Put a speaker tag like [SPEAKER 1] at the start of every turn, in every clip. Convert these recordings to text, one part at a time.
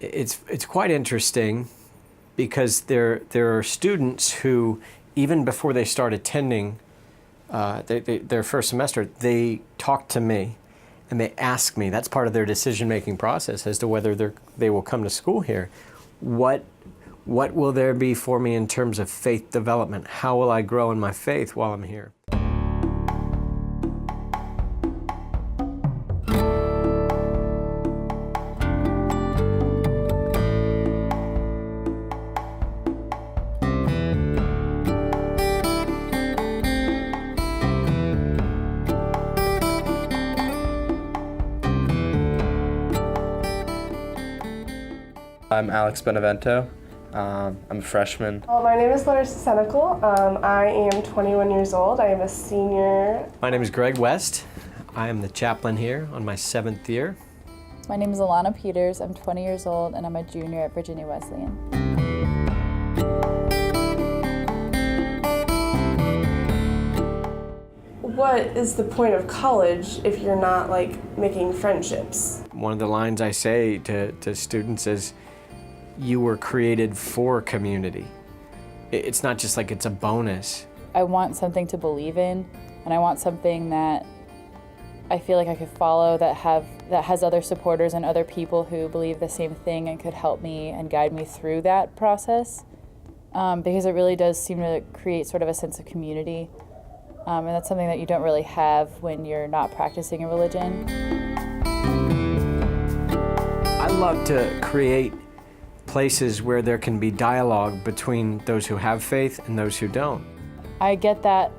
[SPEAKER 1] It's quite interesting because there are students who, even before they start attending their first semester, they talk to me and they ask me. That's part of their decision-making process as to whether they will come to school here. What will there be for me in terms of faith development? How will I grow in my faith while I'm here?
[SPEAKER 2] I'm Alex Benevento. I'm a freshman.
[SPEAKER 3] My name is Larissa Senecal. I am 21 years old. I am a senior.
[SPEAKER 1] My name is Greg West. I am the chaplain here on my 7th year.
[SPEAKER 4] My name is Alana Peters. I'm 20 years old and I'm a junior at Virginia Wesleyan.
[SPEAKER 3] What is the point of college if you're not making friendships?
[SPEAKER 1] One of the lines I say to students is, you were created for community. It's not just it's a bonus.
[SPEAKER 4] I want something to believe in, and I want something that I feel like I could follow that has other supporters and other people who believe the same thing and could help me and guide me through that process, because it really does seem to create sort of a sense of community, and that's something that you don't really have when you're not practicing a religion.
[SPEAKER 1] I love to create places where there can be dialogue between those who have faith and those who don't.
[SPEAKER 4] I get that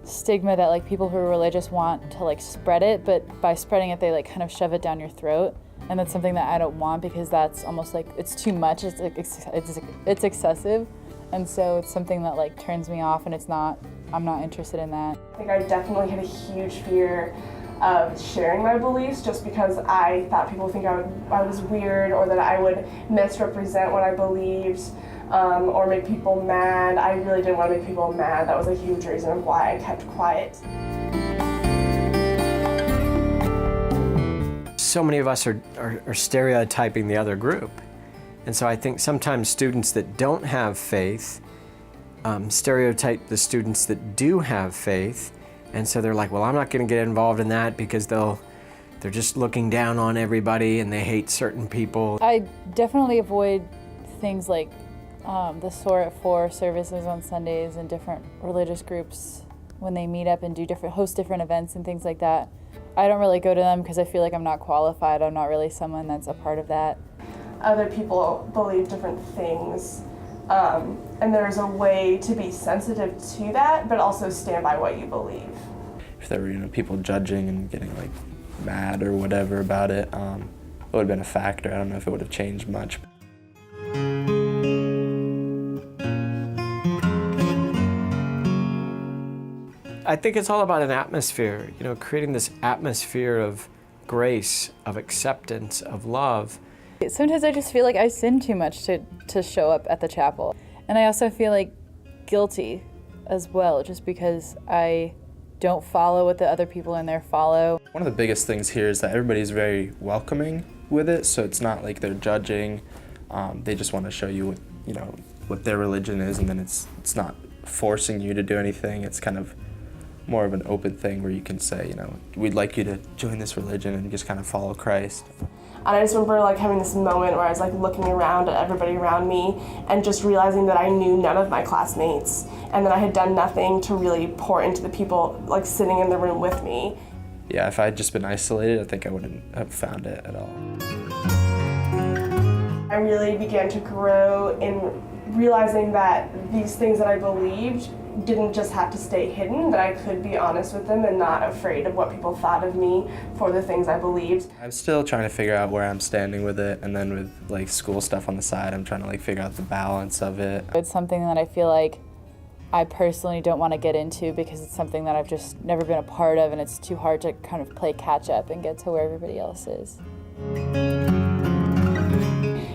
[SPEAKER 4] stigma that people who are religious want to spread it, but by spreading it they kind of shove it down your throat, and that's something that I don't want because that's almost it's too much. It's excessive, and so it's something that turns me off, and I'm not interested in that.
[SPEAKER 3] I think I definitely had a huge fear of sharing my beliefs just because I thought people would think I was weird, or that I would misrepresent what I believed, or make people mad. I really didn't want to make people mad. That was a huge reason why I kept quiet.
[SPEAKER 1] So many of us are stereotyping the other group. And so I think sometimes students that don't have faith stereotype the students that do have faith. And so they're like, well, I'm not going to get involved in that because they're just looking down on everybody and they hate certain people.
[SPEAKER 4] I definitely avoid things like the SOAR at 4 services on Sundays and different religious groups when they meet up and host different events and things like that. I don't really go to them because I feel like I'm not qualified. I'm not really someone that's a part of that.
[SPEAKER 3] Other people believe different things. And there's a way to be sensitive to that, but also stand by what you believe.
[SPEAKER 2] If there were people judging and getting mad or whatever about it, it would have been a factor. I don't know if it would have changed much.
[SPEAKER 1] I think it's all about an atmosphere, creating this atmosphere of grace, of acceptance, of love.
[SPEAKER 4] Sometimes I just feel like I sin too much to show up at the chapel. And I also feel guilty as well, just because I don't follow what the other people in there follow.
[SPEAKER 2] One of the biggest things here is that everybody's very welcoming with it, so it's not like they're judging. They just want to show you what their religion is, and then it's not forcing you to do anything. It's kind of more of an open thing where you can say, we'd like you to join this religion and just kind of follow Christ.
[SPEAKER 3] And I just remember having this moment where I was looking around at everybody around me and just realizing that I knew none of my classmates and that I had done nothing to really pour into the people sitting in the room with me.
[SPEAKER 2] Yeah, if I had just been isolated, I think I wouldn't have found it at all.
[SPEAKER 3] I really began to grow in realizing that these things that I believed didn't just have to stay hidden, that I could be honest with them and not afraid of what people thought of me for the things I believed.
[SPEAKER 2] I'm still trying to figure out where I'm standing with it, and then with school stuff on the side, I'm trying to figure out the balance of it.
[SPEAKER 4] It's something that I feel I personally don't want to get into because it's something that I've just never been a part of, and it's too hard to kind of play catch up and get to where everybody else is.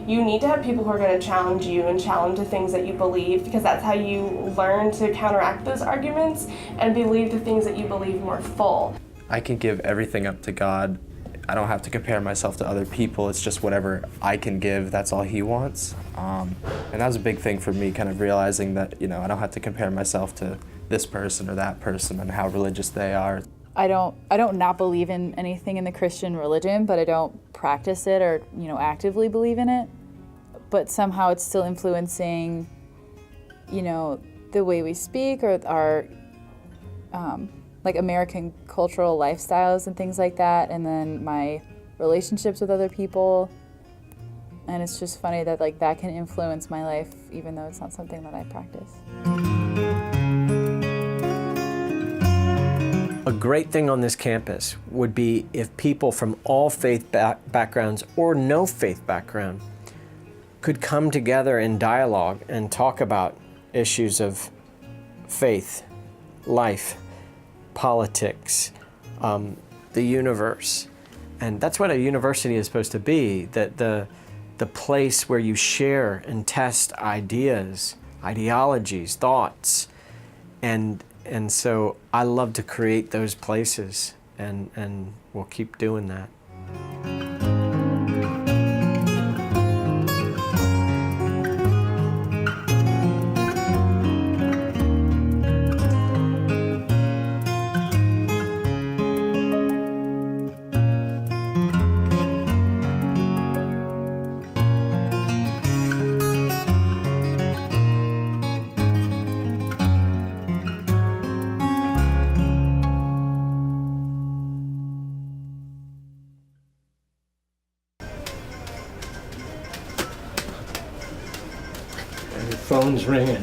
[SPEAKER 3] You need to have people who are going to challenge you and challenge the things that you believe, because that's how you learn to counteract those arguments and believe the things that you believe more full.
[SPEAKER 2] I can give everything up to God I don't have to compare myself to other people. It's just whatever I can give, that's all he wants. And that was a big thing for me, kind of realizing that, I don't have to compare myself to this person or that person and how religious they are.
[SPEAKER 4] I don't not believe in anything in the Christian religion, but I don't practice it or, actively believe in it. But somehow it's still influencing, the way we speak or our like American cultural lifestyles and things like that, and then my relationships with other people. And it's just funny that that can influence my life even though it's not something that I practice.
[SPEAKER 1] A great thing on this campus would be if people from all faith backgrounds or no faith background could come together in dialogue and talk about issues of faith, life, politics, the universe. And that's what a university is supposed to be, that the place where you share and test ideas, ideologies, thoughts. And so I love to create those places, and we'll keep doing that. Your phone's ringing.